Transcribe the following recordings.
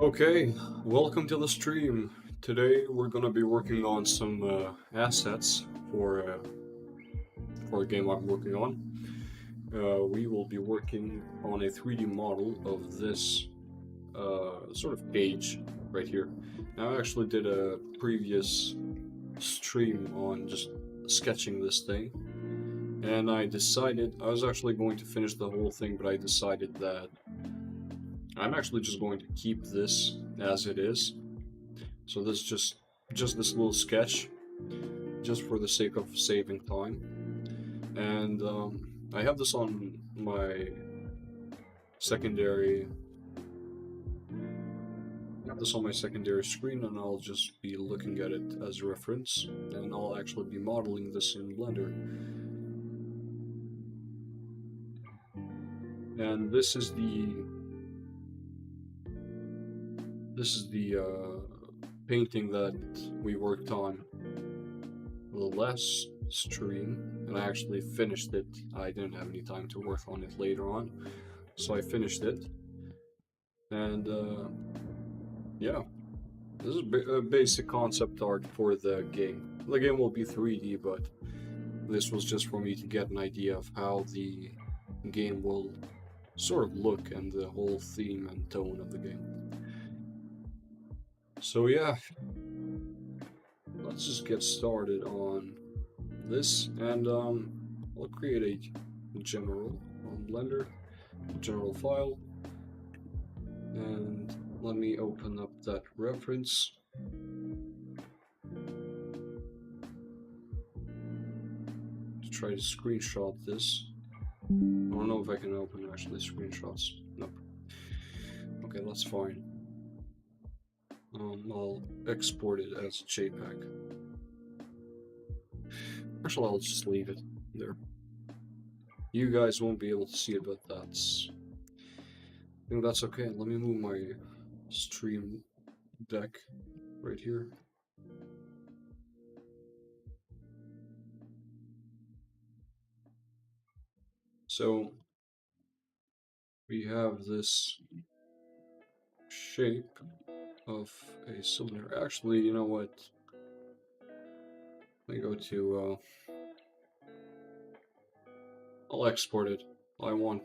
Okay, welcome to the stream. Today we're gonna be working on some assets for a game I'm working on. We will be working on a 3D model of this sort of page right here. Now, I actually did a previous stream on just sketching this thing, and I decided I was actually going to finish the whole thing, but I decided that I'm actually just going to keep this as it is. So this is just this little sketch, just for the sake of saving time. And I have this on my secondary. I have this on my secondary screen, and I'll just be looking at it as a reference, and I'll actually be modeling this in Blender. And this is the painting that we worked on the last stream, and I actually finished it. I didn't have any time to work on it later on, so I finished it. And yeah, this is a basic concept art for the game. The game will be 3D, but this was just for me to get an idea of how the game will sort of look and the whole theme and tone of the game. So yeah, let's just get started on this, and I'll create a general on Blender, general file, and let me open up that reference. To try to screenshot this. I don't know if I can open actually screenshots. Nope. Okay, that's fine. I'll export it as a JPEG. Actually, I'll just leave it there. You guys won't be able to see it, but I think that's okay. Let me move my stream deck right here. So we have this shape of a cylinder. Actually, you know what? Let me go to I'll export it. I want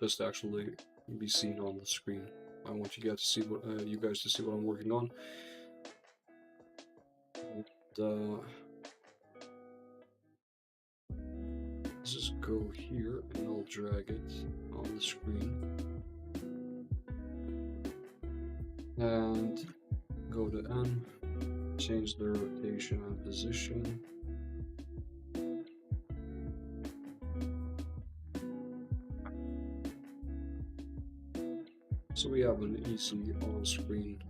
this to actually be seen on the screen. I want you guys to see what I'm working on. And, let's just go here and I'll drag it on the screen. And go to N, change the rotation and position. So we have an easy on-screen.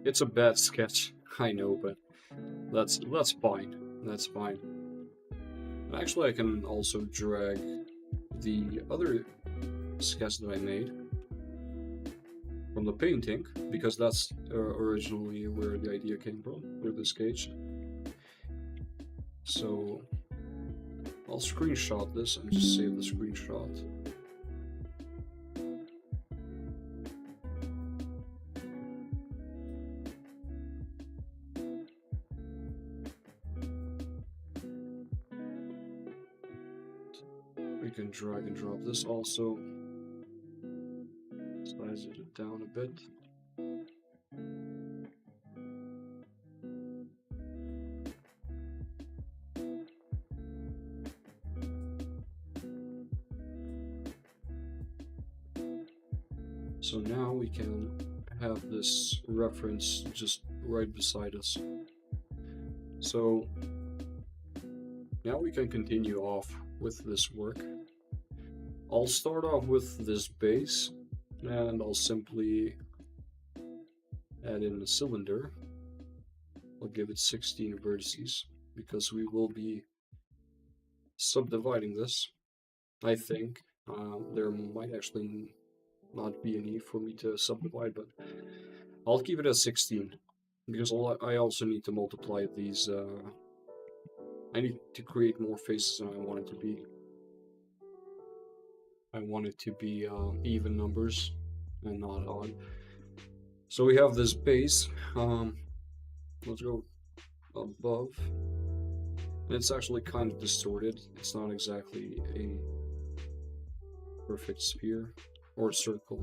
It's a bad sketch, I know, but that's fine. That's fine. And actually, I can also drag the other sketch that I made from the painting, because that's originally where the idea came from, for this sketch. So I'll screenshot this and just save the screenshot. We can drag and drop this also. Size it down a bit. So now we can have this reference just right beside us. So now we can continue off with this work. I'll start off with this base, and I'll simply add in a cylinder. I'll give it 16 vertices, because we will be subdividing this. I think there might actually not be a need for me to subdivide, but I'll keep it at 16, because I also need to multiply these. I need to create more faces than I want it to be. I want it to be even numbers and not odd. So we have this base. Let's go above. And it's actually kind of distorted. It's not exactly a perfect sphere or circle.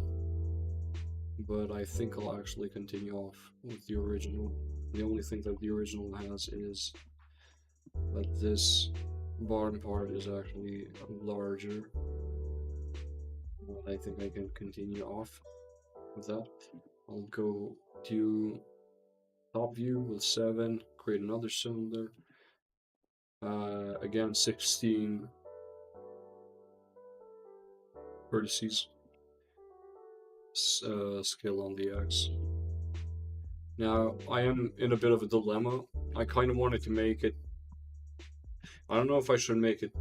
But I think I'll actually continue off with the original. The only thing that the original has is that this bottom part is actually larger. I think I can continue off with that. I'll go to top view with 7, create another cylinder. Again, 16 vertices, scale on the X. Now, I am in a bit of a dilemma. I kind of wanted to make it, I don't know if I should make it,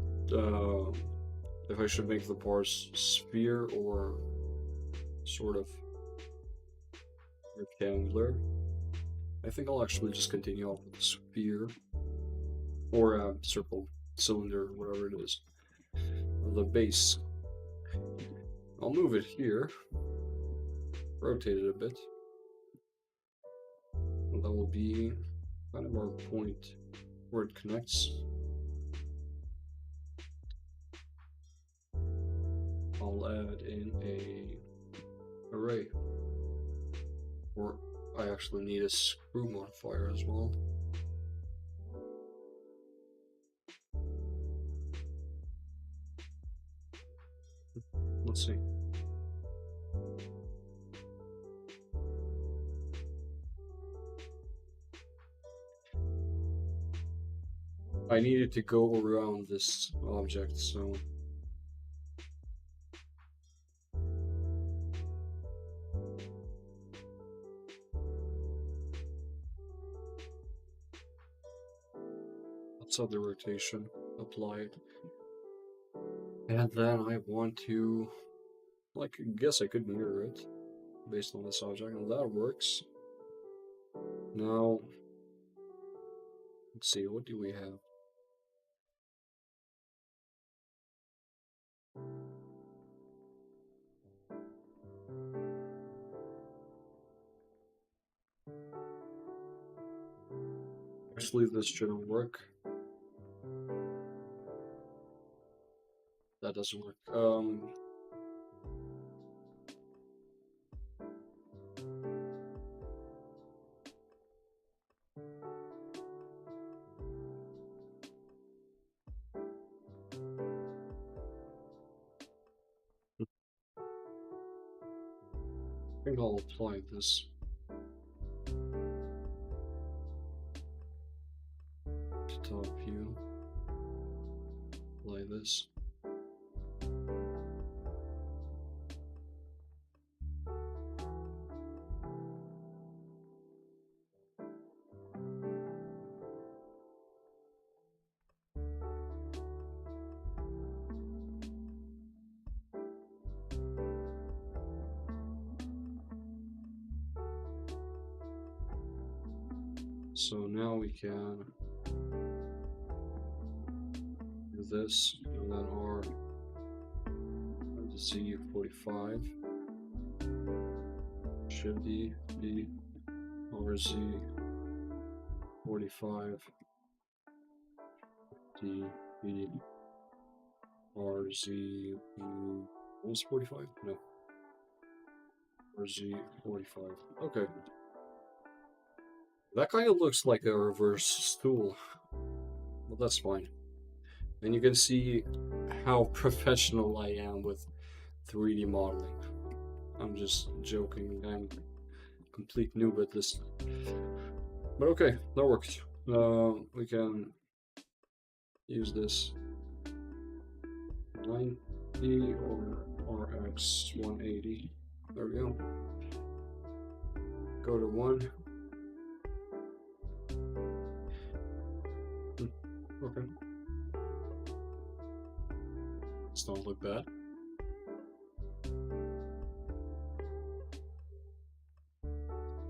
if I should make the bars sphere or sort of rectangular. I think I'll actually just continue off with the sphere or a circle, cylinder, whatever it is. The base. I'll move it here, rotate it a bit. And that will be kind of our point where it connects. I'll add in a array, or I actually need a screw modifier as well. Let's see. I needed to go around this object, so let's have the rotation applied. And then I want to, like, I guess I could mirror it based on this object, and that works. Now, let's see, what do we have? Actually, this shouldn't work. That doesn't work. I think I'll apply this. To top view. Apply this. So now we can do this, and then R Z45 should be the RZ45 D B RZ what was 45? No. RZ45. Okay. That kind of looks like a reverse stool. But that's fine. And you can see how professional I am with 3D modeling. I'm just joking. I'm a complete noob at this. But okay, that worked. We can use this 90 or RX 180. There we go. Go to 1. Okay. This don't look bad.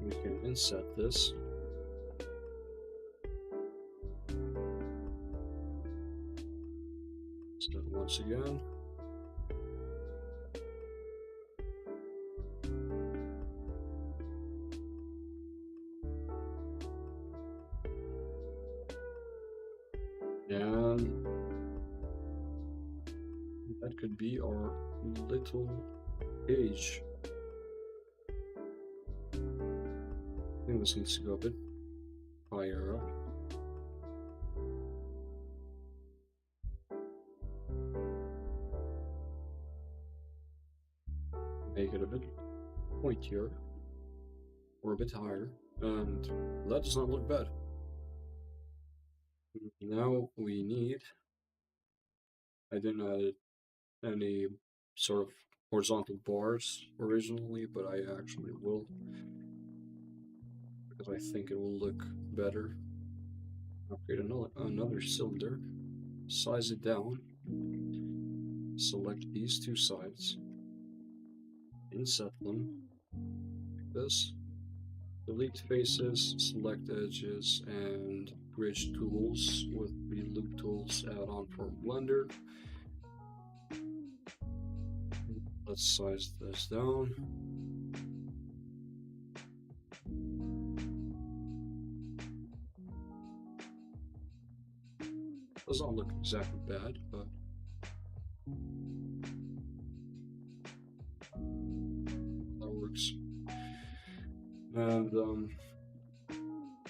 We can inset this. Inset once again. could be our little cage. I think this needs to go a bit higher up. Make it a bit pointier or a bit higher, and that does not look bad. Now we need, I didn't add any sort of horizontal bars originally, but I actually will, because I think it will look better. I'll create another cylinder, size it down, select these two sides, inset them like this, delete faces, select edges, and bridge tools with the loop tools add-on for Blender. Let's size this down. Does not look exactly bad, but that works. And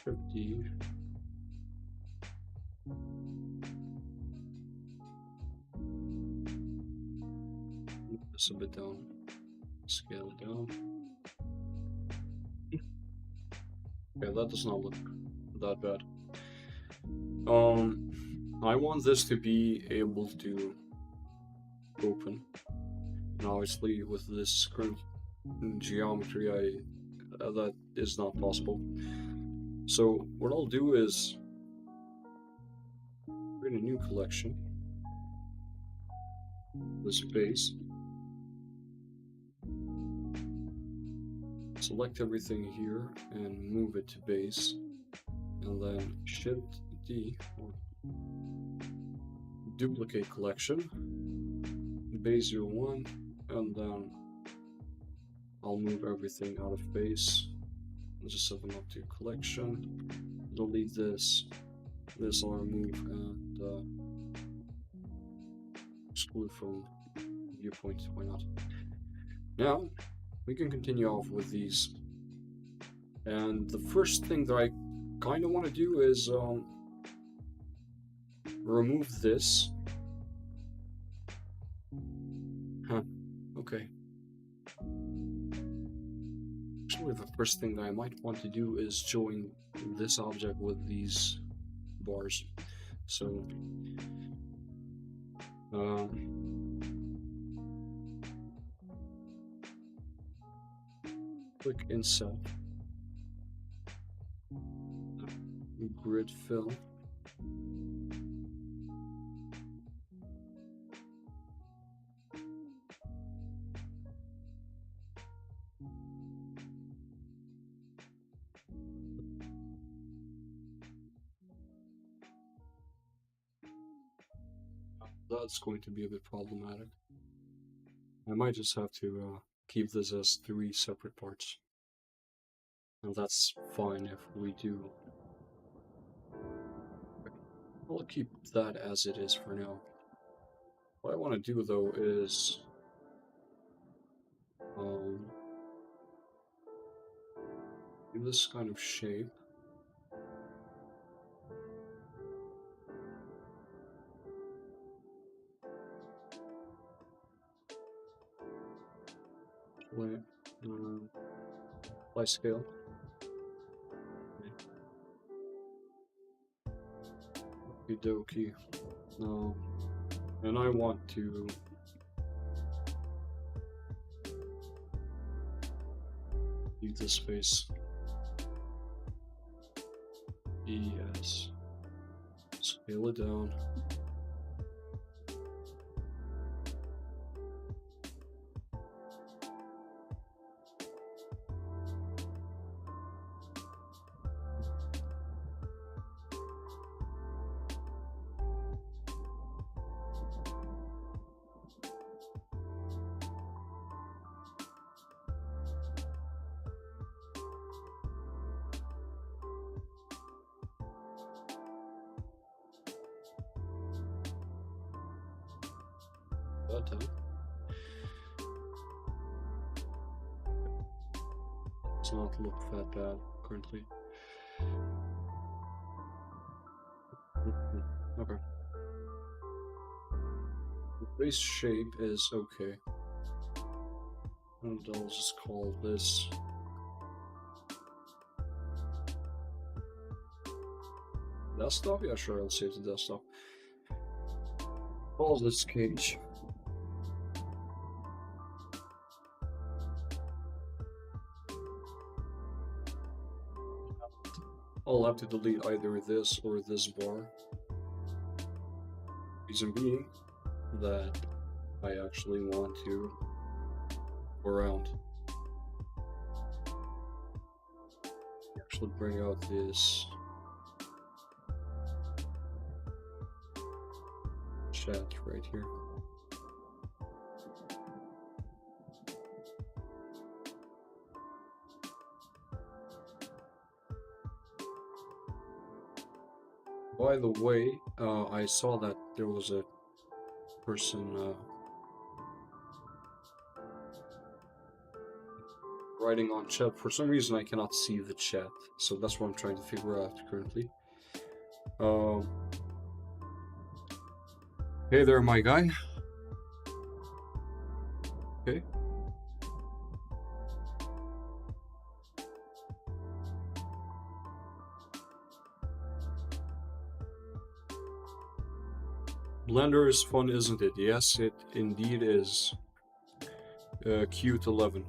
50. Move this a bit down. Scale it down. Okay, that does not look that bad. I want this to be able to open, and obviously with this current geometry, that is not possible. So what I'll do is create a new collection, this base, select everything here and move it to base, and then Shift D or duplicate collection, base 01, and then I'll move everything out of base and just set them up to collection. Delete this I'll remove and exclude from viewpoint, why not? Now we can continue off with these, and the first thing that I kind of want to do is remove this. Okay. Actually, the first thing that I might want to do is join this object with these bars. So, click Inset, Grid Fill. That's going to be a bit problematic. I might just have to keep this as 3 separate parts. And that's fine if we do. I'll keep that as it is for now. What I want to do though is give this kind of shape. Apply scale. Okie dokie. And I want to leave this space. Yes. Scale it down. that down. Does not look that bad currently. Okay. The base shape is okay. And I'll just call this desktop. Yeah, sure, I'll save the desktop. Call this cage. I'll have to delete either this or this bar. Reason being that I actually want to go around. Actually bring out this chat right here. By the way, I saw that there was a person writing on chat. For some reason I cannot see the chat, so that's what I'm trying to figure out currently. Hey there, my guy. Okay. Blender is fun, isn't it? Yes, it indeed is. Qt 11.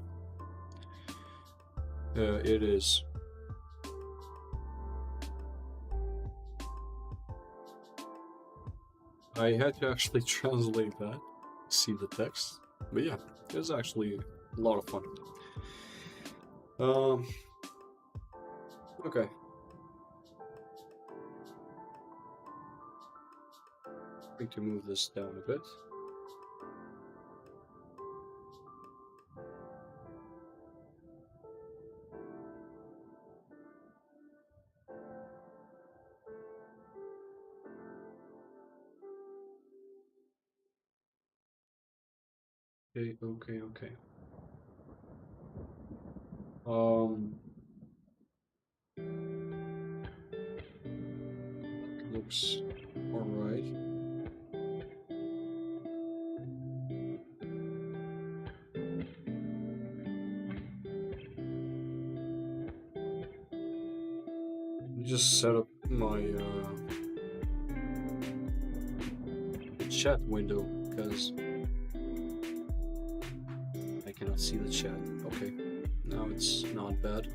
It is. I had to actually translate that, see the text, but yeah, it was actually a lot of fun. Okay. I need to move this down a bit. Okay. Looks alright. Just set up my chat window because I cannot see the chat. Okay, now it's not bad.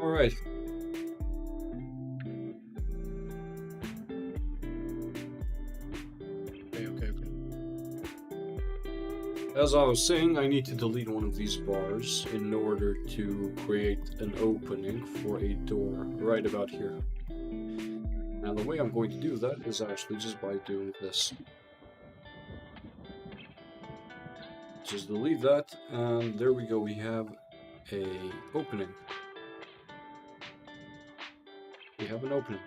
All right. Okay. As I was saying, I need to delete one of these bars in order to create an opening for a door right about here. And the way I'm going to do that is actually just by doing this. Just delete that, and there we go, we have a opening. We have an opening.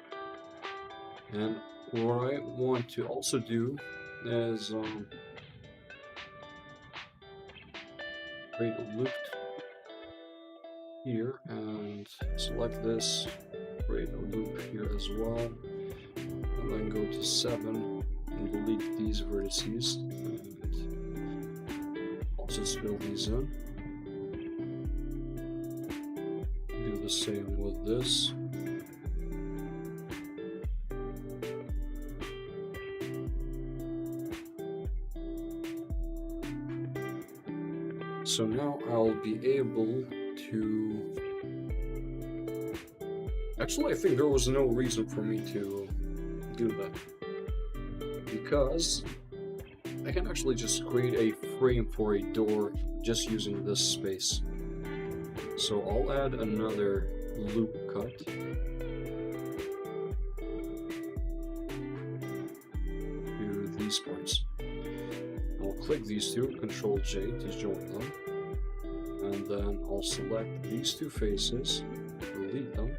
And what I want to also do is create a loop here and select this, create a loop here as well, and then go to 7 and delete these vertices, and I'll just fill these in. Do the same with this. So now I'll be able to... Actually, I think there was no reason for me to do that, because I can actually just create a frame for a door just using this space. So I'll add another loop cut. To these parts. I'll click these two, Control J to join them, and then I'll select these two faces, delete them.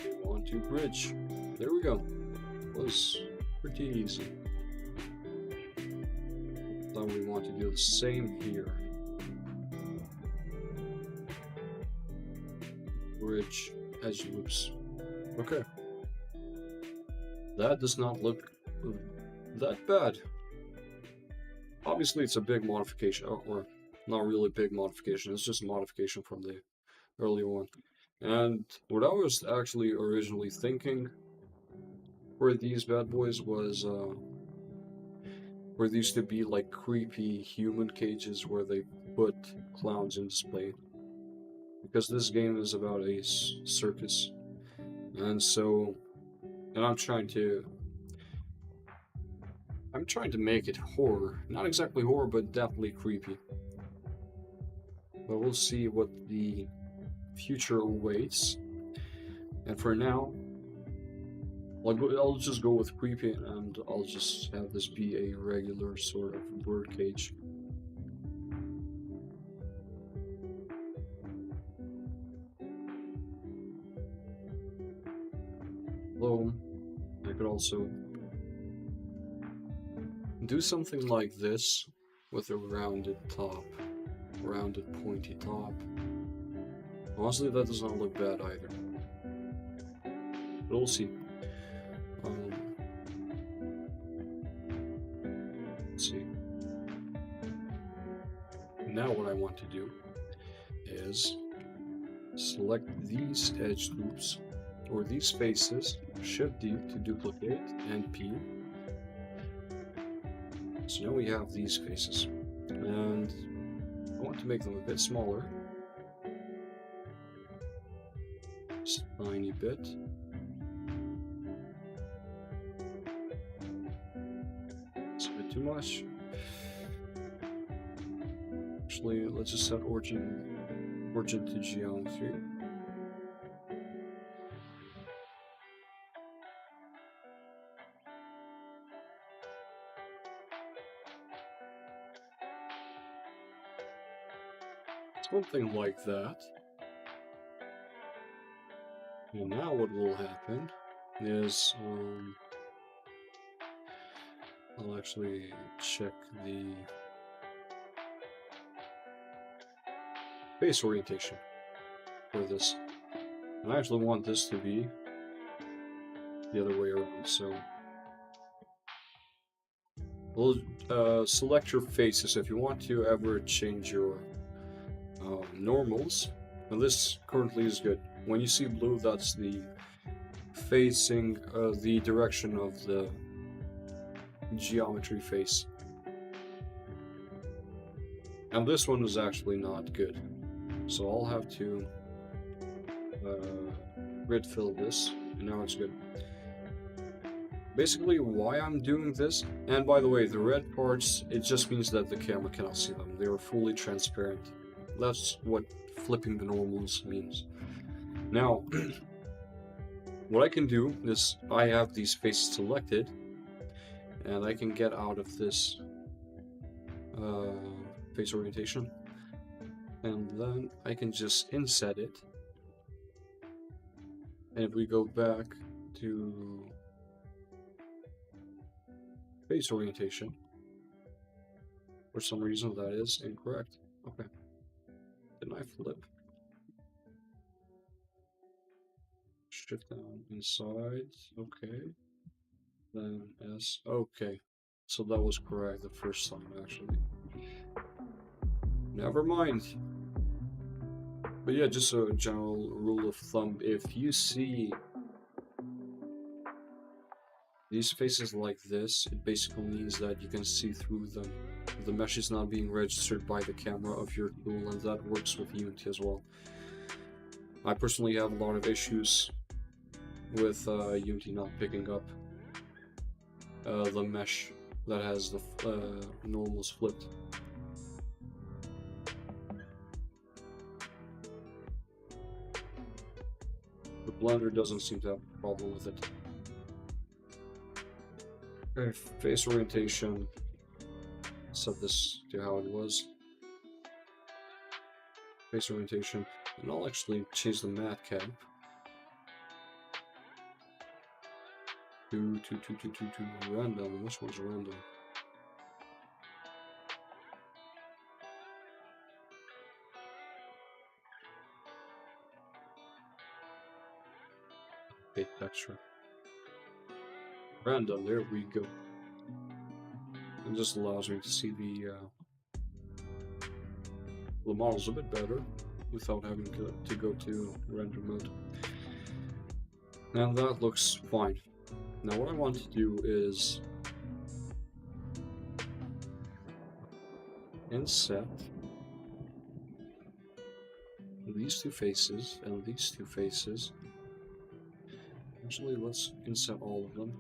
We want to bridge. there we go. It was pretty easy. Then we want to do the same here. Bridge edge loops. Okay. That does not look that bad. Obviously, it's a big modification, or not really big modification. It's just a modification from the earlier one. And what I was actually originally thinking for these bad boys was where there used to be like creepy human cages where they put clowns in display. Because this game is about a circus. And so, and I'm trying to make it horror. Not exactly horror, but definitely creepy. But we'll see what the future awaits. And for now, I'll just go with creepy, and I'll just have this be a regular sort of bird cage. Although, I could also do something like this with a rounded top, rounded pointy top. Honestly, that does not look bad either. But we'll see. Let's see. Now what I want to do is select these edge loops, or these faces, Shift D to duplicate, and P. So now we have these faces, and I want to make them a bit smaller. Just a tiny bit. It's a bit too much. Actually, let's just set origin to geometry. Something like that. And now what will happen is I'll actually check the face orientation for this. And I actually want this to be the other way around, so we'll select your faces if you want to ever change your normals. And this currently is good. When you see blue, that's the facing the direction of the geometry face. And this one is actually not good, so I'll have to grid fill this, and now it's good. Basically, why I'm doing this, and by the way, the red parts, it just means that the camera cannot see them. They are fully transparent. That's what flipping the normals means. Now, what I can do is I have these faces selected, and I can get out of this face orientation, and then I can just inset it. And if we go back to face orientation, for some reason that is incorrect. Okay. Didn't I flip? Shift down inside. Okay. Then S. Okay. So that was correct the first time, actually. Never mind. But yeah, just a general rule of thumb. If you see these faces like this, it basically means that you can see through them. The mesh is not being registered by the camera of your tool, and that works with Unity as well. I personally have a lot of issues with Unity not picking up the mesh that has the normals flipped. The Blender doesn't seem to have a problem with it. Okay, face orientation. Set this to how it was. Face orientation. And I'll actually change the matte cap. Two, random. This one's random. Big texture. Random, there we go. It just allows me to see the models a bit better without having to go to render mode. Now that looks fine. Now what I want to do is inset these two faces and these two faces. Actually, let's inset all of them.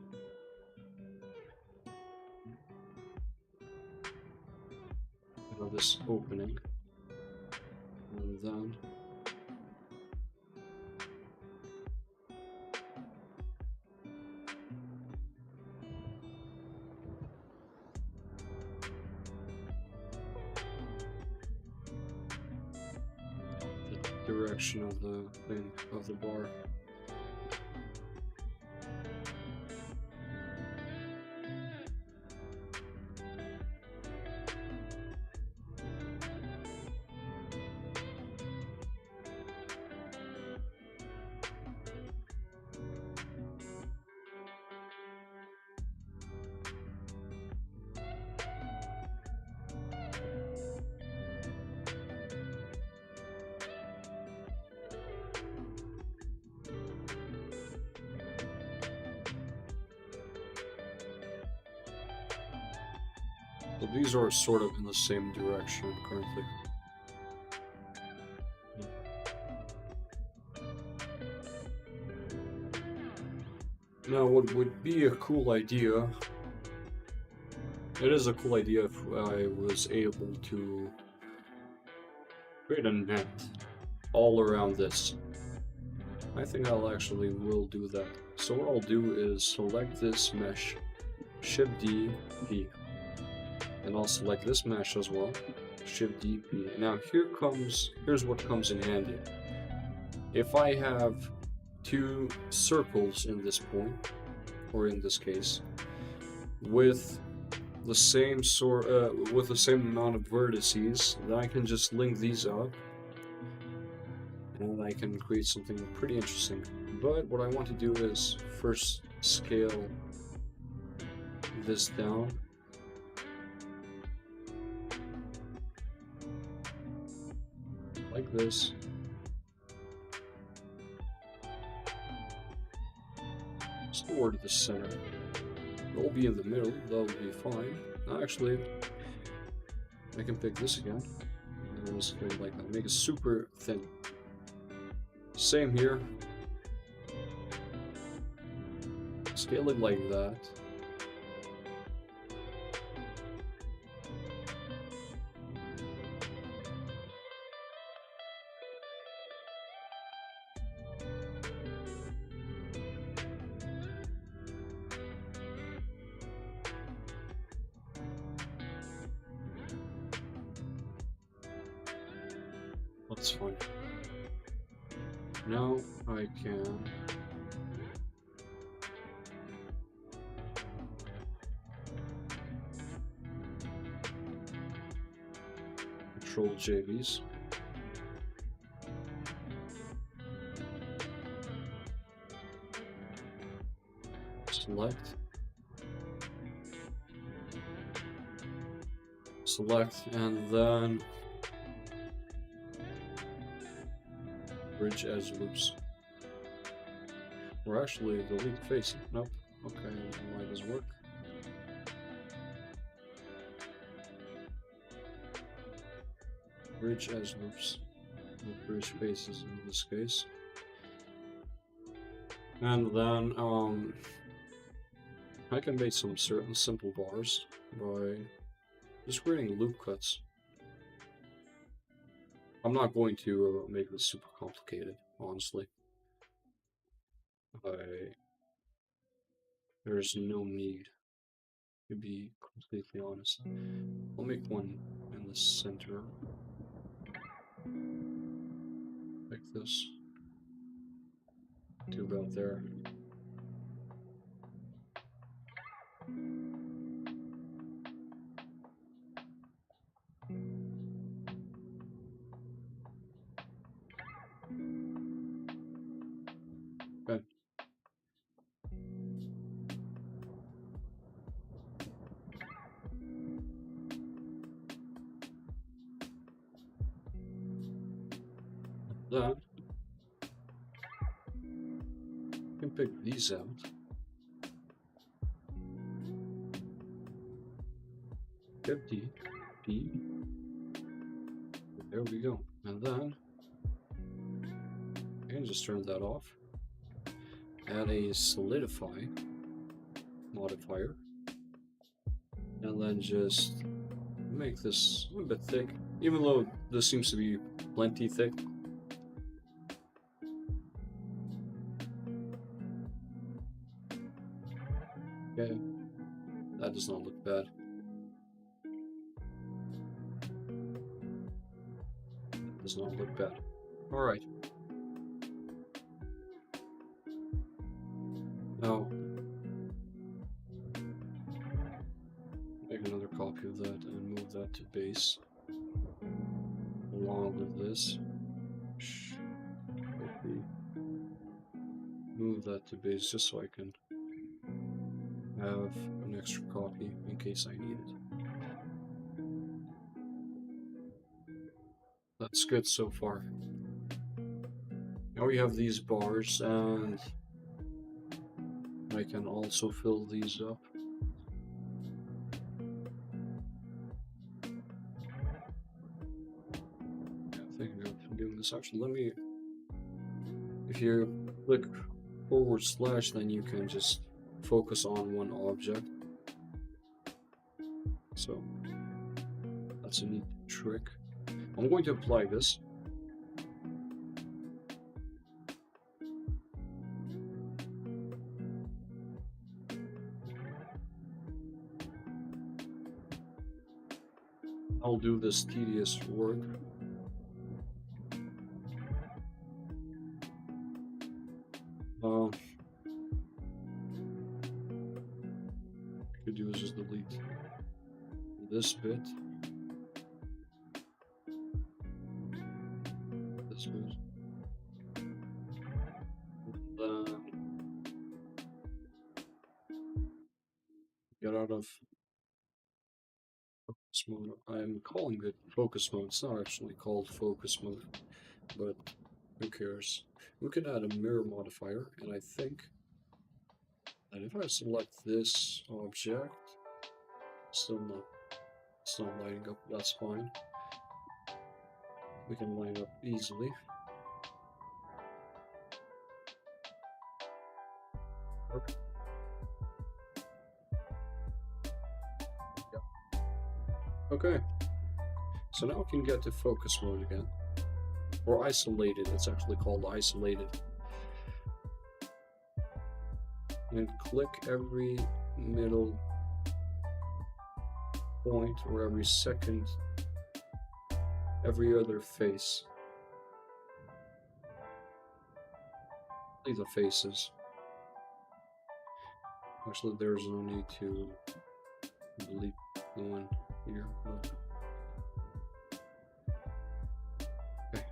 This opening, and then the direction of the thing of the bar. So these are sort of in the same direction currently. Now, what would be a cool idea, it is a cool idea if I was able to create a net all around this. I think I'll actually will do that. So what I'll do is select this mesh, Shift D, P. And I'll select this mesh as well, Shift D, P. Now here's what comes in handy. If I have two circles in this point, or in this case, with the same amount of vertices, then I can just link these up, and I can create something pretty interesting. But what I want to do is first scale this down. Like this. Toward the center. It'll be in the middle, that'll be fine. Actually, I can pick this again. And let's go like that. Make it super thin. Same here. Scale it like that. That's fine. Now I can control JVs. Select, and then bridge as loops. Or actually delete facing. Nope. Okay, why does it work? Bridge as loops. Not bridge faces in this case. And then I can make some certain simple bars by just creating loop cuts. I'm not going to make this super complicated, honestly. There's no need, to be completely honest. I'll make one in the center, like this. Two about there. then you can pick these out. Get D, P. There we go. And then you can just turn that off. Add a solidify modifier. And then just make this a bit thick, even though this seems to be plenty thick. Okay, that does not look bad. That does not look bad. Alright. Now, make another copy of that and move that to base. Along with this. Move that to base just so I can have an extra copy in case I need it. That's good so far. Now we have these bars, and I can also fill these up. Yeah, thinking of doing this. Actually, let me. If you click /, then you can just focus on one object. So that's a neat trick. I'm going to apply this. I'll do this tedious work. Could do is just delete this bit, this bit, get out of focus mode. I'm calling it focus mode. It's not actually called focus mode, but who cares? We can add a mirror modifier, and I think that if I select this object, it's not lighting up. That's fine. We can line up easily. Perfect. Yeah. Okay. So now we can get to focus mode again. Or isolated, it's actually called isolated. And click every middle point or every second, every other face. Leave the faces. Actually, there's no need to delete the one here. Okay,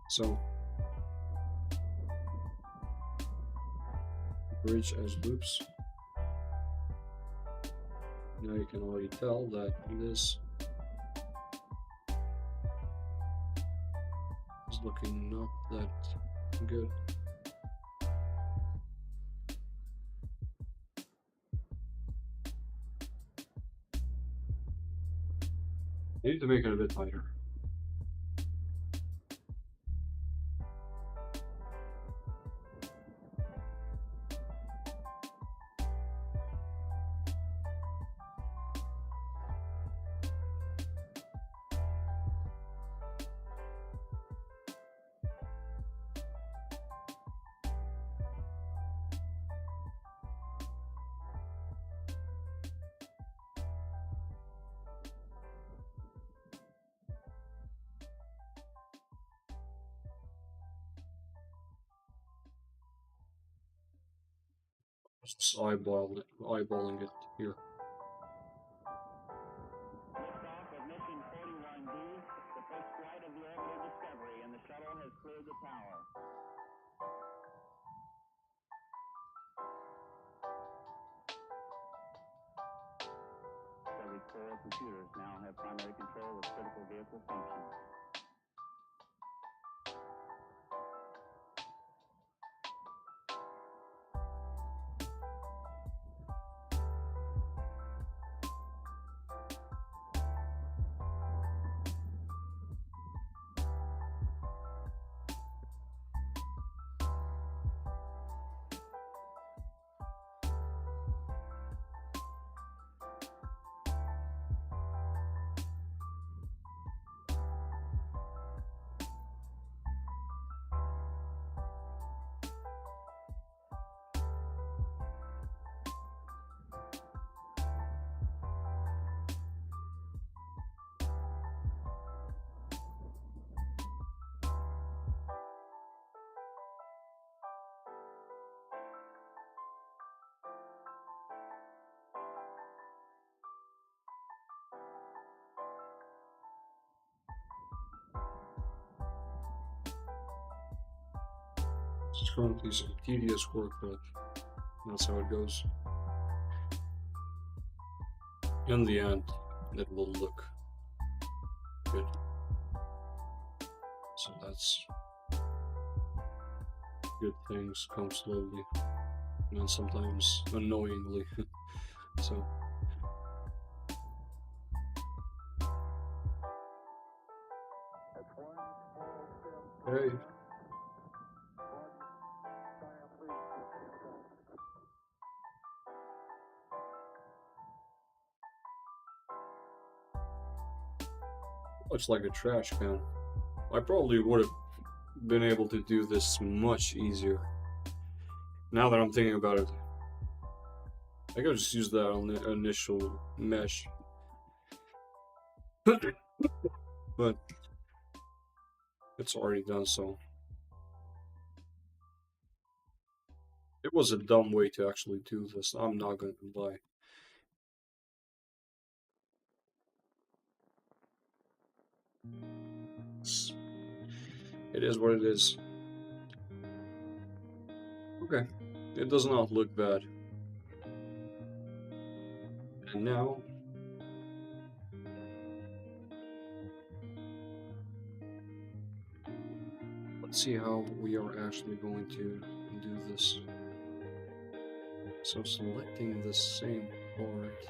so bridge as loops. Now you can already tell that this is looking not that good. I need to make it a bit tighter. Just eyeballing it here. Liftoff of mission 41D, the first flight of the orbital Discovery, and the shuttle has cleared the tower. Discovery's 4 computers now have primary control of critical vehicle functions. It's currently some tedious work, but that's how it goes. In the end, it will look good. So that's good. Things come slowly and sometimes annoyingly. So hey, looks like a trash can. I probably would have been able to do this much easier. Now that I'm thinking about it, I could just use that on the initial mesh. But it's already done, so it was a dumb way to actually do this. I'm not going to lie. It is what it is. Okay, it does not look bad. And now, let's see how we are actually going to do this. So selecting the same part.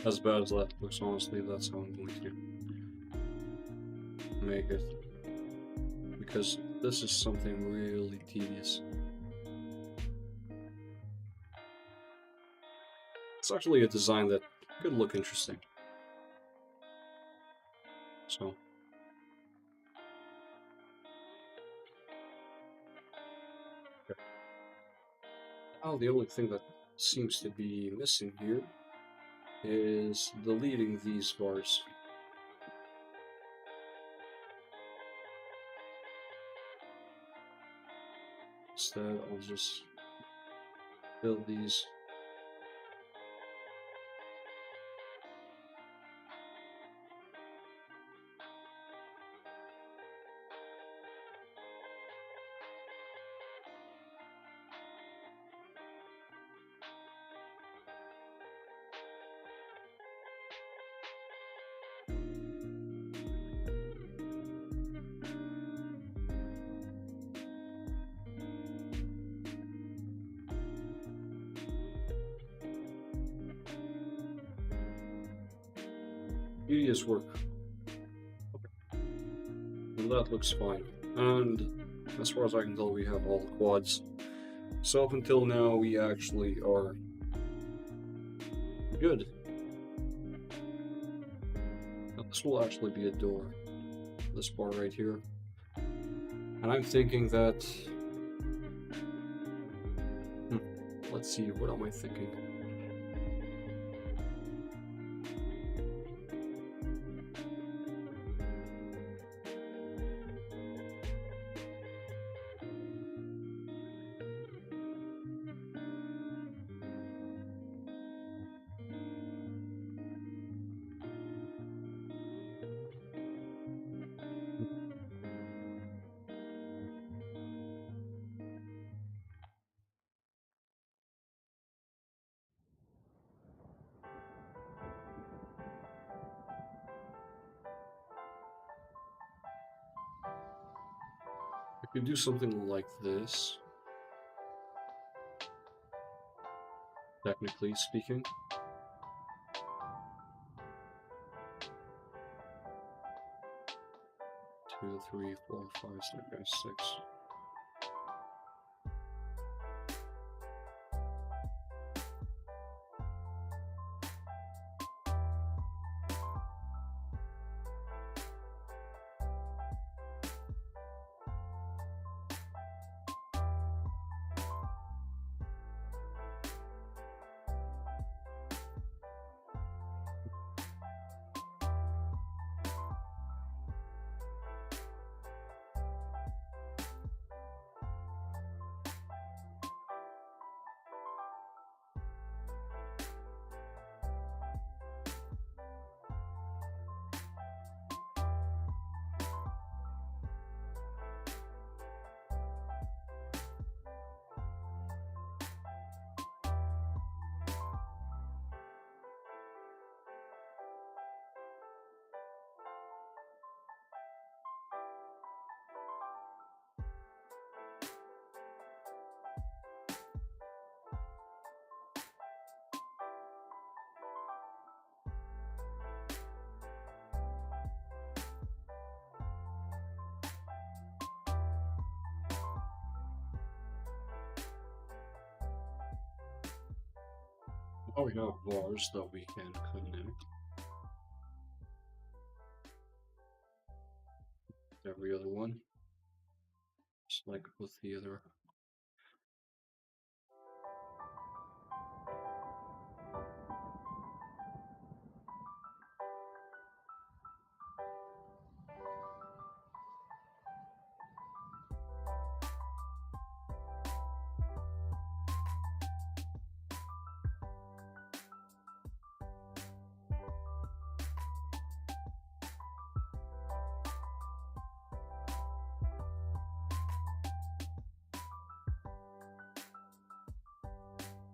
As bad as that looks, honestly, that's how I'm going to make it. Because this is something really tedious. It's actually a design that could look interesting. So. Okay. Now the only thing that seems to be missing here is deleting these bars. Instead, I'll just fill these. Tedious work. Okay. And that looks fine. And as far as I can tell, we have all the quads. So up until now, we actually are good. Now this will actually be a door. This bar right here. And I'm thinking that... let's see, what am I thinking? I could do something like this, technically speaking. 2, 3, 4, 5, 6. Oh, we have bars that we can connect. Every other one. Just like with the other.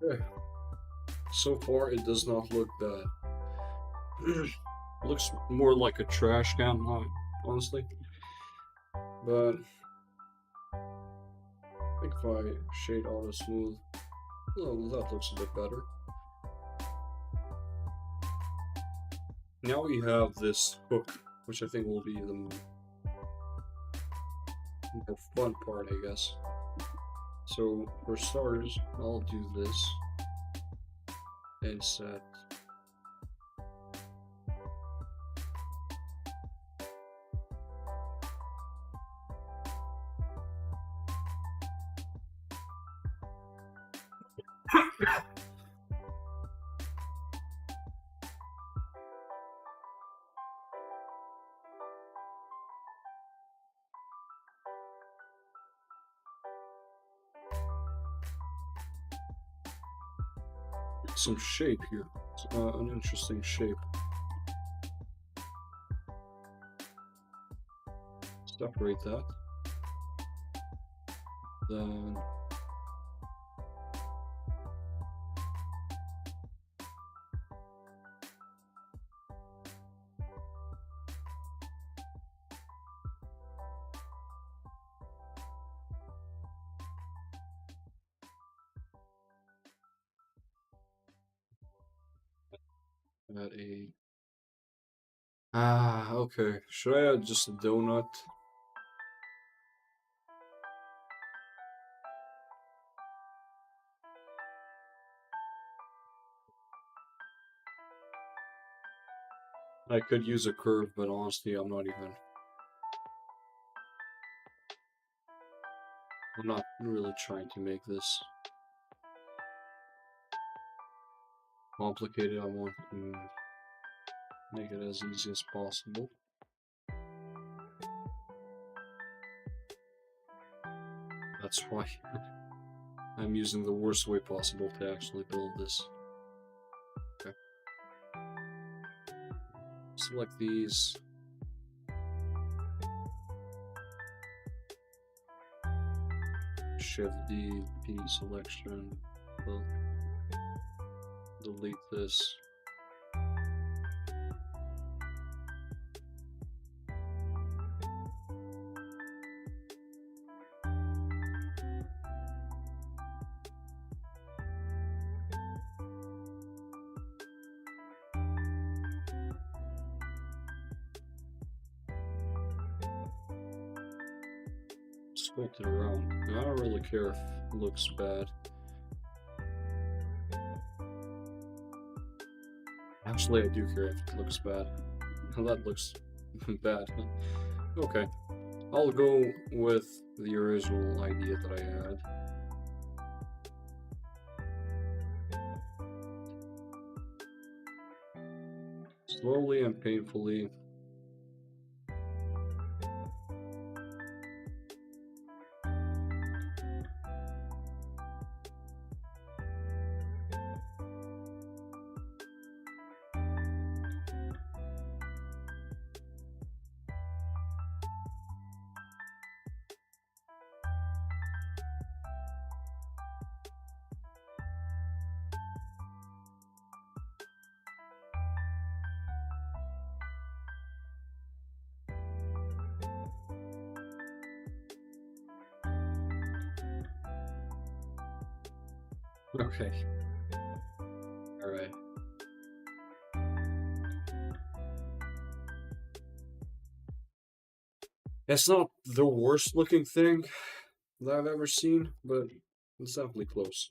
Yeah. So far, it does not look bad. Looks more like a trash can, honestly. But I think if I shade auto smooth, oh, that looks a bit better. Now we have this hook, which I think will be the more fun part, I guess. So for starters, I'll do this and set some shape here. It's, an interesting shape. Separate that. Then add a okay. Should I add just a donut? I could use a curve, but honestly, I'm not really trying to make this complicated. I want to make it as easy as possible. That's why I'm using the worst way possible to actually build this. Okay. Select these. Shift D, P selection. Well, delete this. Sculpt it around. I don't really care if it looks bad. Actually, I do care if it looks bad. That looks bad. Okay. I'll go with the original idea that I had. Slowly and painfully. Okay. Alright. It's not the worst looking thing that I've ever seen, but it's definitely close.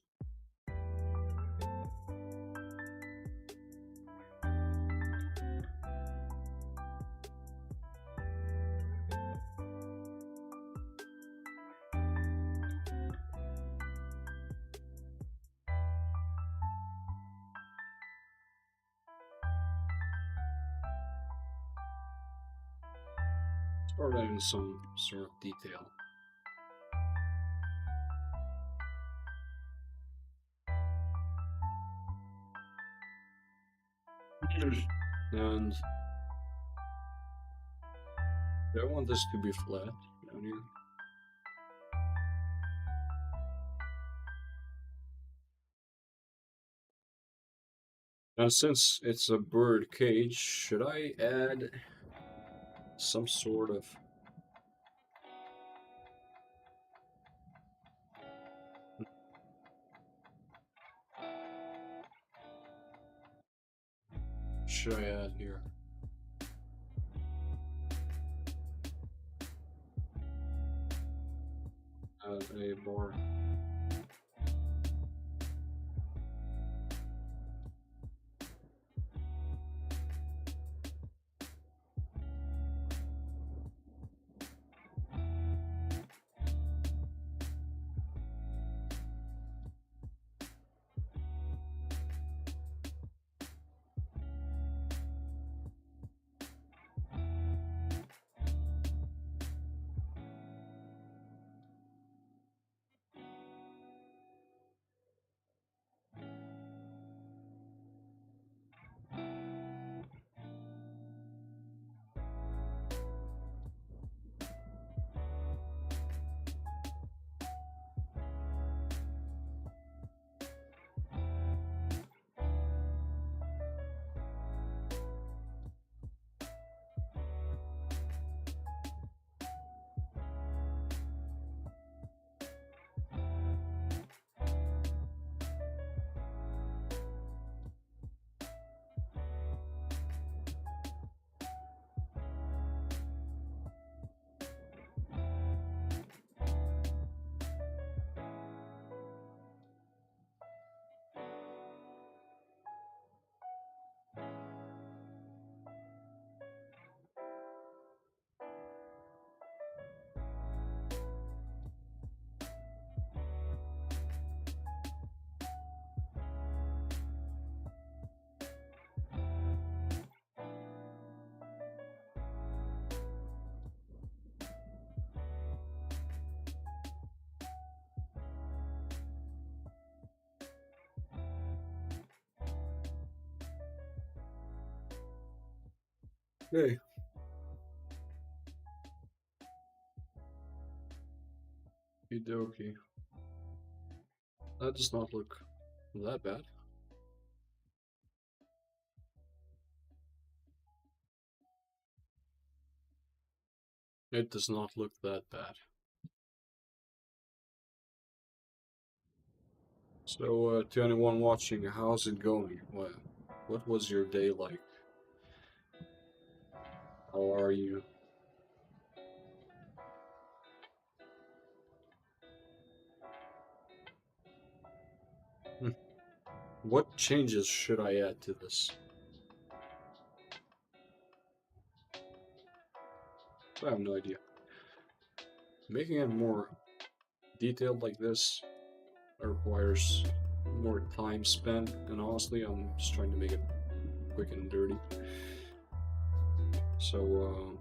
start adding some sort of detail. And I want this to be flat down here. And since it's a bird cage, should I add some sort of should I add here? Add a bar. Okay. Okie That does not look that bad. It does not look that bad. So, to anyone watching, how's it going? What was your day like? How are you? Hmm. What changes should I add to this? I have no idea. Making it more detailed like this requires more time spent, and honestly, I'm just trying to make it quick and dirty. So,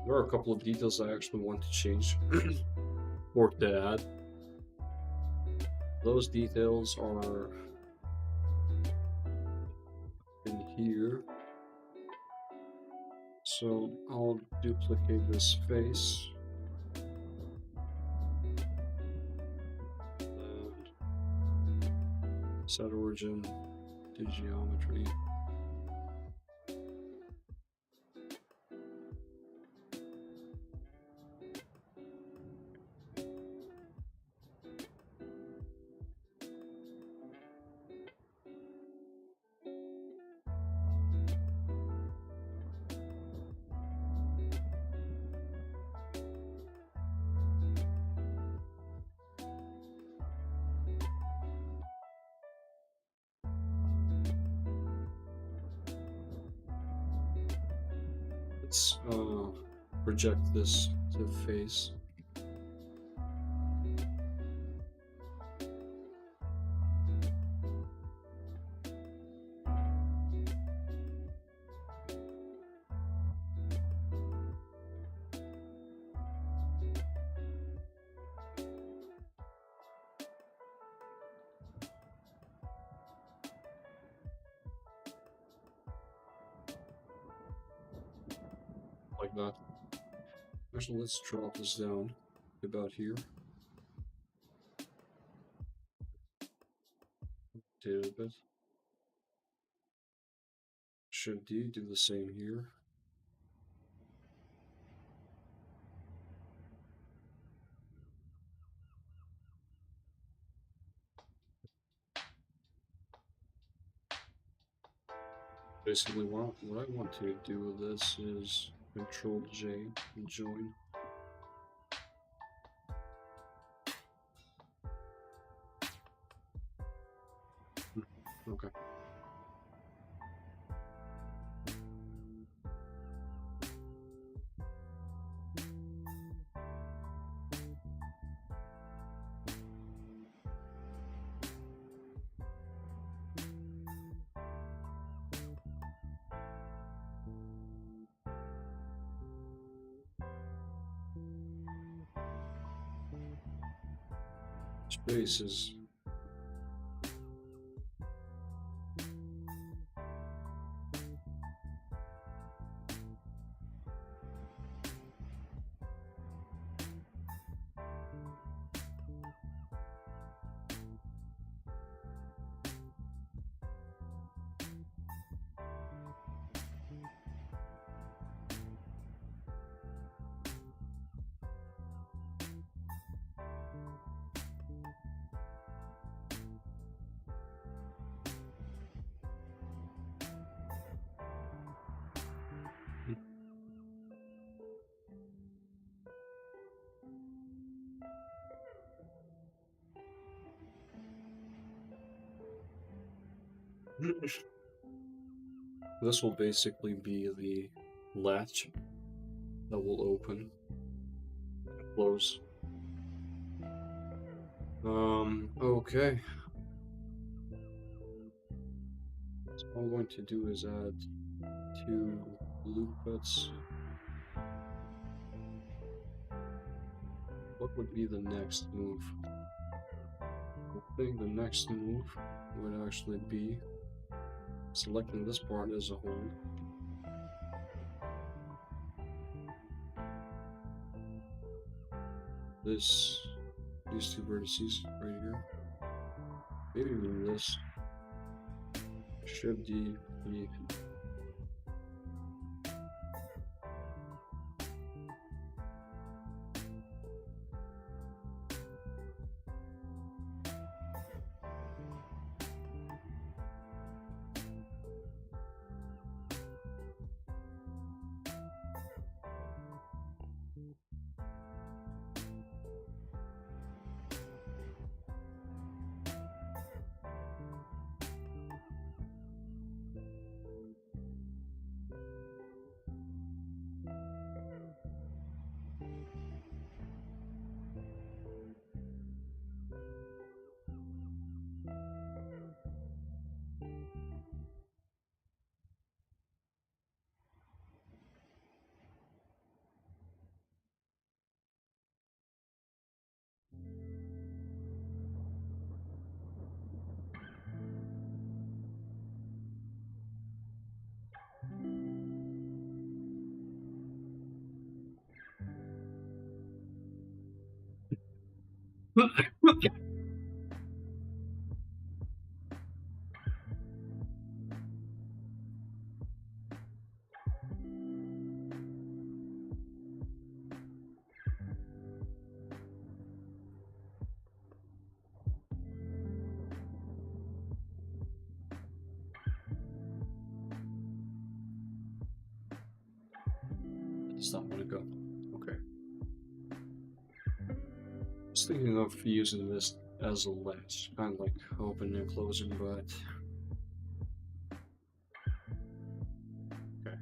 there are a couple of details I actually want to change or to add. Those details are in here. So I'll duplicate this face. And set origin to geometry. Let's project this to face. like that. Actually, let's drop this down about here. Rotate it a bit. Shift D, do the same here. Basically, what I want to do with this is Control J and join. Okay. Spaces. This will basically be the latch that will open and close. Okay. So all I'm going to do is add 2 loop cuts. What would be the next move? I think the next move would actually be selecting this part as a whole. These 2 vertices right here. Maybe even this. Shift D, E. It's not gonna go. Okay. Just thinking of using this as a latch, kind of like opening and closing, but okay.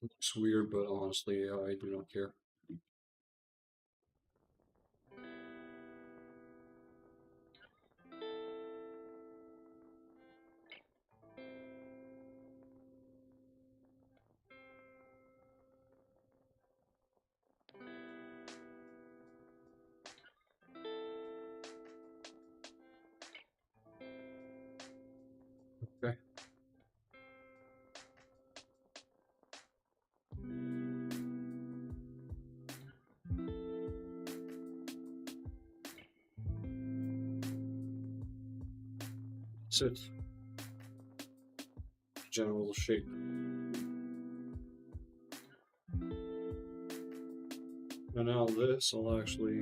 Looks weird, but honestly, I do not care. Okay. That's it. General shape. And now this, I'll actually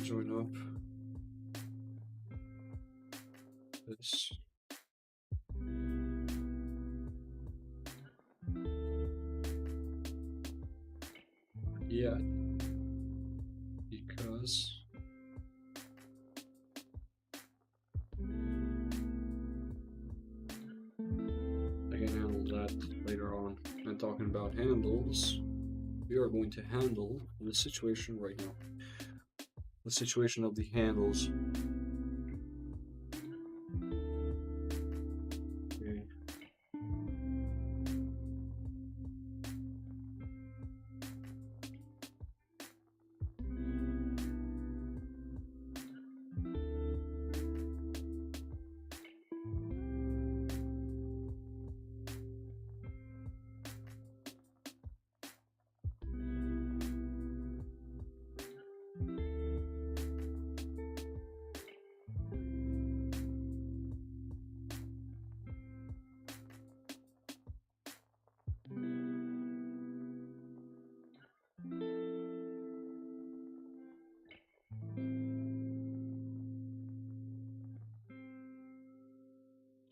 join up this. Yeah, because I can handle that later on. And talking about handles, we are going to handle the situation right now. The situation of the handles. Okay.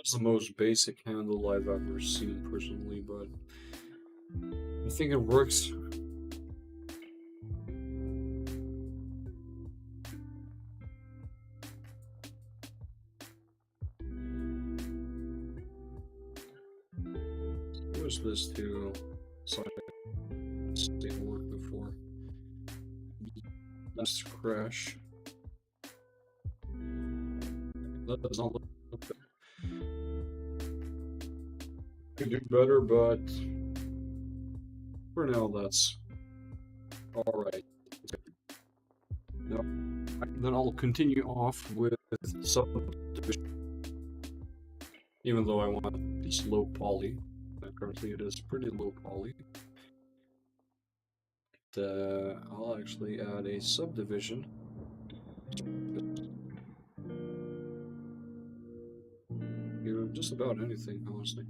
It's the most basic handle I've ever seen personally, but I think it works. Where's this to? Sorry, this didn't work before. Let's crash. That does not look good. Could do better, but for now, that's alright. Now, then I'll continue off with subdivision. Even though I want this low poly, currently it is pretty low poly. I'll actually add a subdivision. Just about anything, honestly.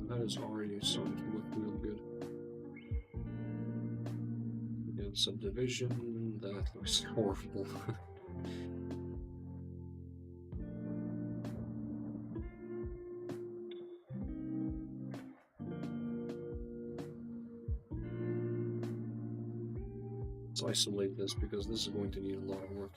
That is already starting to look real good. Again, subdivision, that looks horrible. Let's isolate this because this is going to need a lot of work.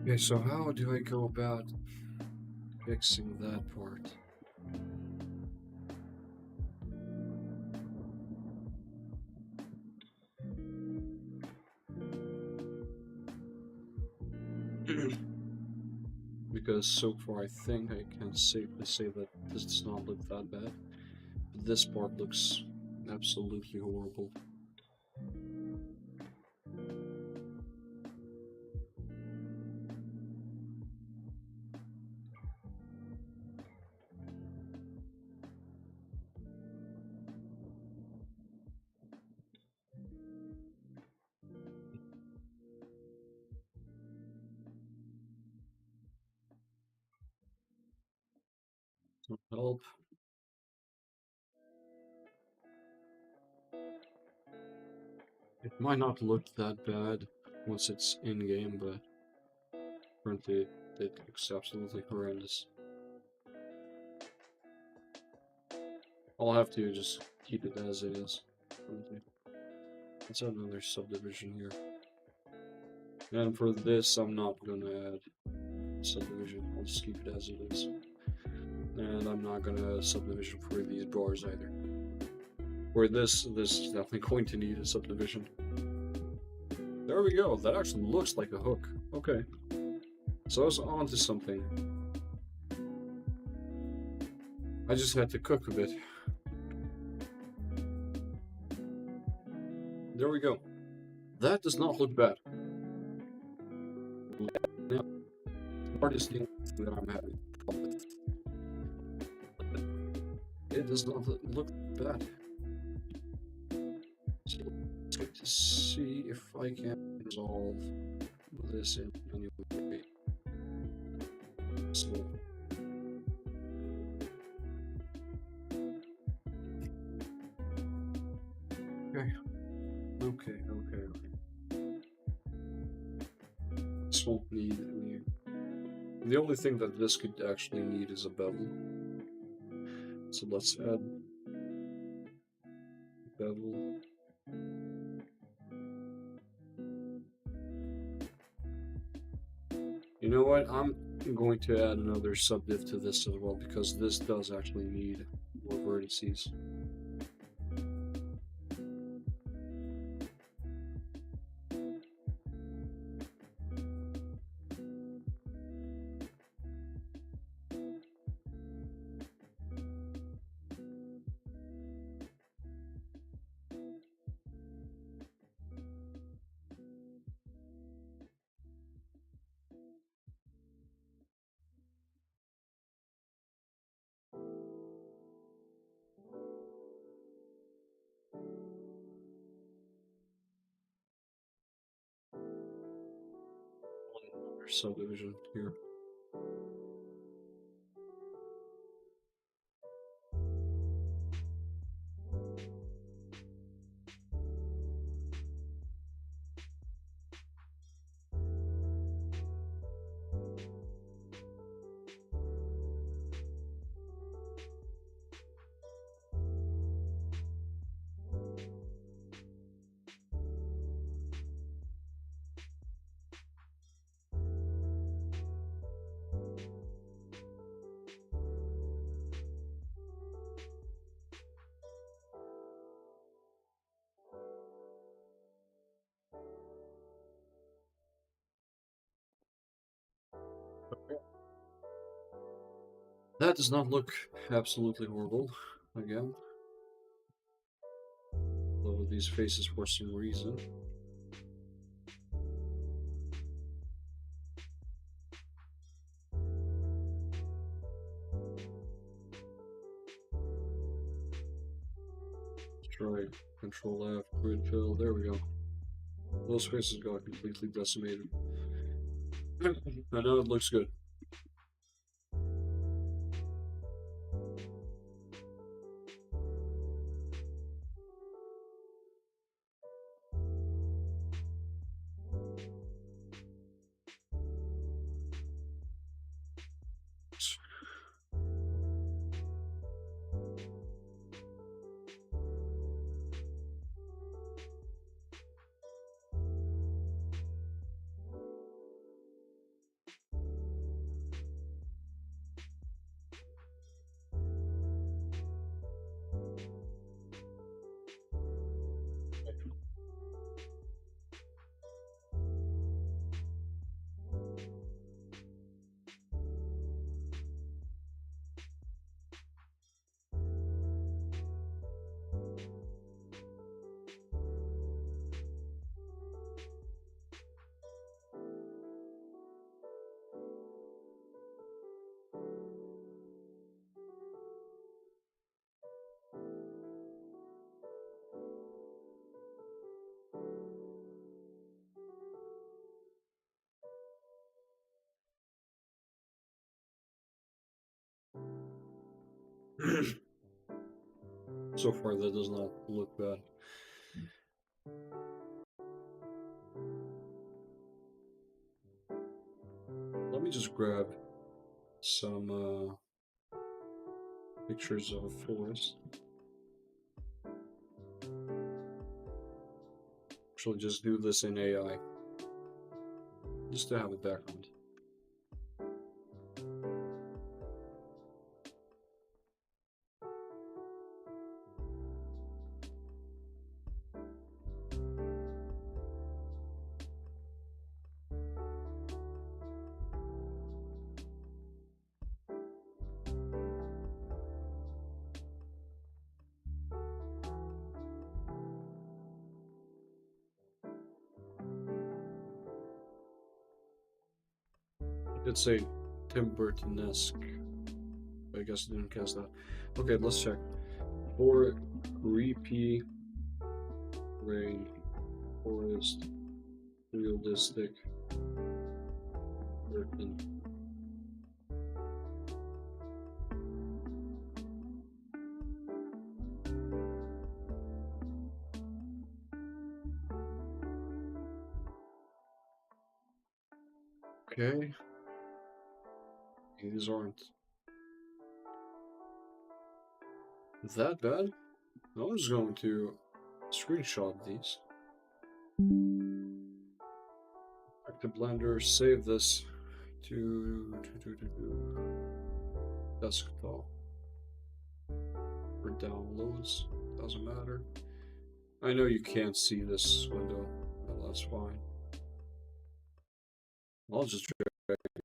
Okay, so how do I go about fixing that part? Because so far I think I can safely say that this does not look that bad. But this part looks absolutely horrible. Don't help. It might not look that bad once it's in game, but currently it looks absolutely horrendous. I'll have to just keep it as it is. Currently. Let's add another subdivision here. And for this, I'm not gonna add subdivision. I'll just keep it as it is. And I'm not gonna subdivision for these bars either. For this is definitely going to need a subdivision. There we go. That actually looks like a hook. Okay. So I was onto something. I just had to cook a bit. There we go. That does not look bad. Now, the hardest thing that I'm having problem with. It does not look bad. So let's get to see if I can resolve this in any way. So, okay. This won't need any. The only thing that this could actually need is a bevel. So let's add bevel. You know what? I'm going to add another subdiv to this as well because this does actually need more vertices. Another subdivision here. That does not look absolutely horrible. Again, lower these faces for some reason. Let's try Control F, grid fill. There we go. Those faces got completely decimated. I know it looks good. So far, that does not look bad. Let me just grab some pictures of a forest. Actually, just do this in AI, just to have a background. I did say Tim Burton-esque. I guess I didn't cast that. Okay, let's check. For creepy rain forest realistic Burton. Okay. These aren't that bad. I'm just going to screenshot these. Back to Blender, save this to desktop for downloads. Doesn't matter. I know you can't see this window, but that's fine. I'll just drag it.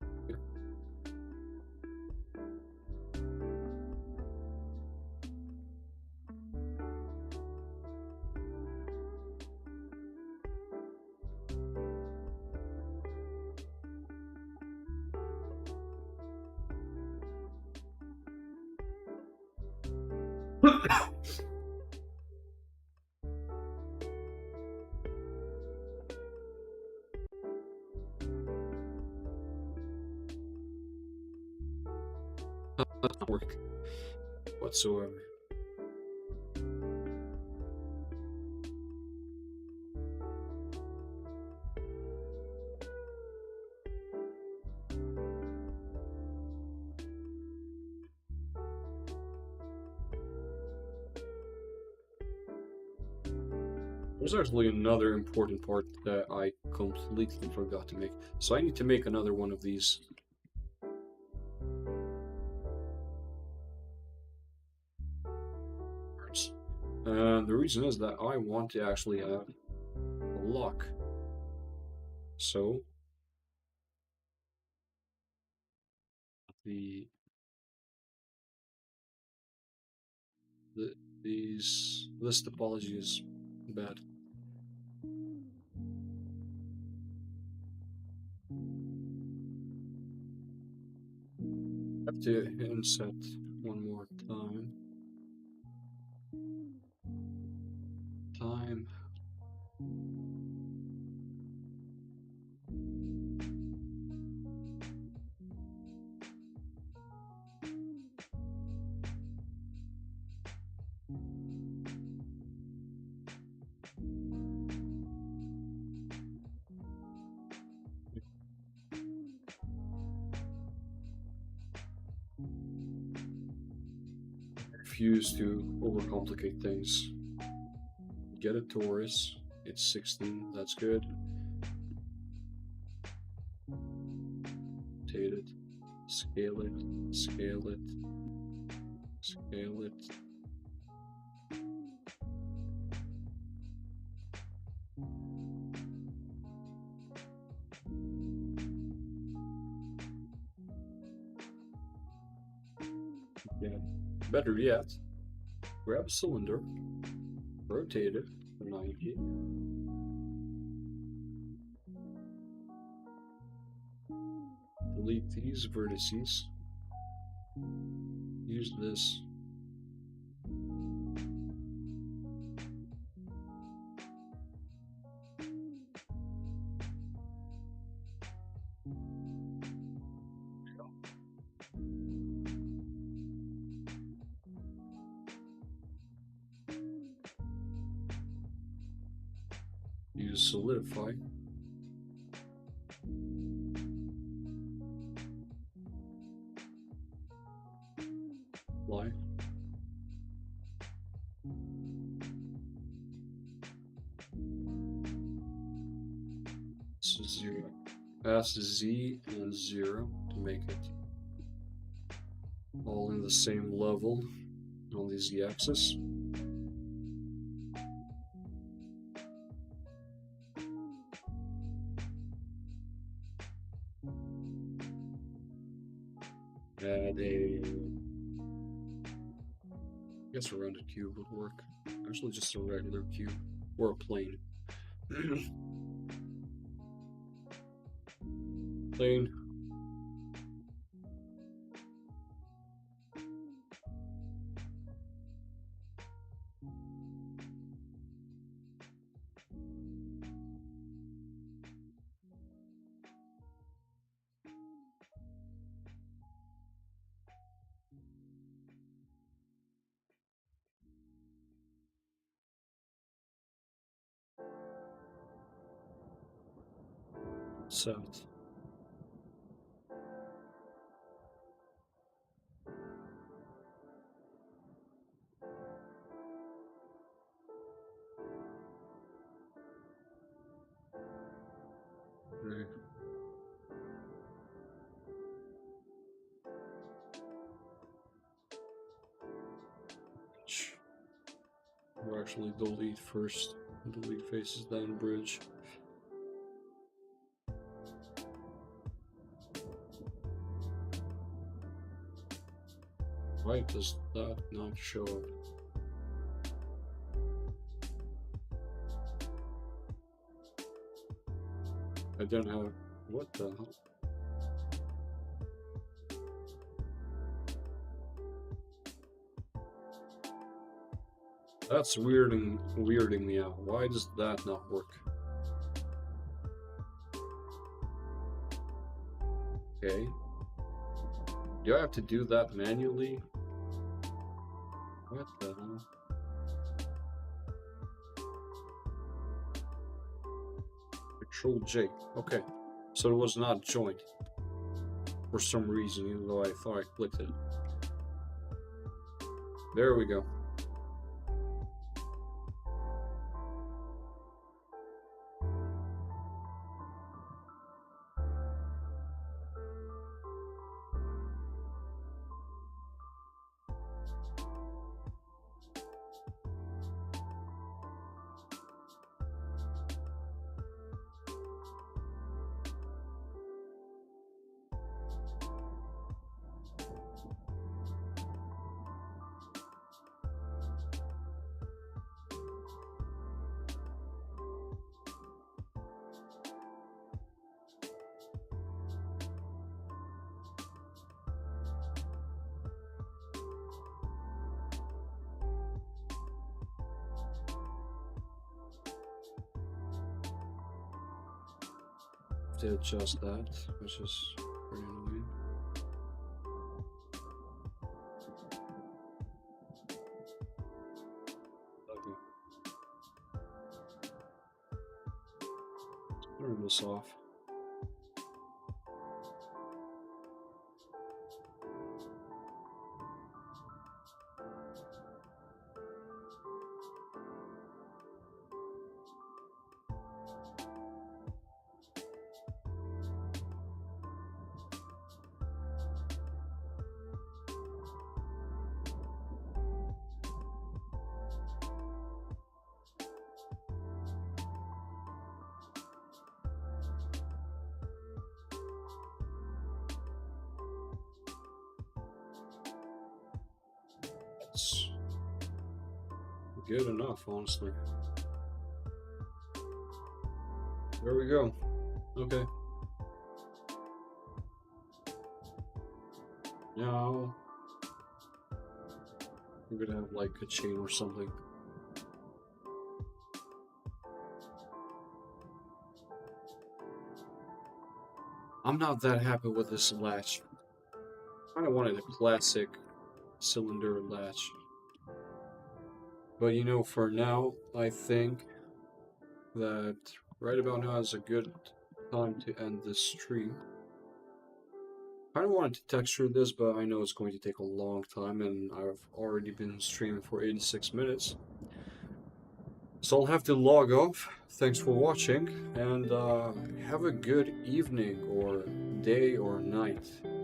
Not work whatsoever. There's actually another important part that I completely forgot to make. So I need to make another one of these. And the reason is that I want to actually have a lock. So the this topology is bad. I have to inset one more time. Refuse to overcomplicate things. Get a Taurus. It's 16. That's good. Rotate it. Scale it. Scale it. Scale it. Yeah. Better yet, grab a cylinder, rotate it for 90. Delete these vertices. Use this. use solidify. Apply. So 0. Pass Z and 0 to make it all in the same level on the Z-axis. Add I guess a rounded cube would work. Actually, just a regular cube or a plane. Plane. South. Right. We'll actually delete first. Delete faces down bridge. Why does that not show up? I don't have. What the hell? That's weirding me out. Why does that not work? Okay. Do I have to do that manually? What the hell? Control J. Okay. So it was not joined. For some reason, even though I thought I clicked it. There we go. To adjust that, which is pretty annoying. Okay. Turn this off. It's good enough, honestly. There we go. Okay. Now we're gonna have like a chain or something. I'm not that happy with this latch. I kind of wanted a classic cylinder latch. But you know, for now, I think that right about now is a good time to end this stream. I kind of wanted to texture this, but I know it's going to take a long time, and I've already been streaming for 86 minutes. So I'll have to log off. Thanks for watching, and have a good evening, or day, or night.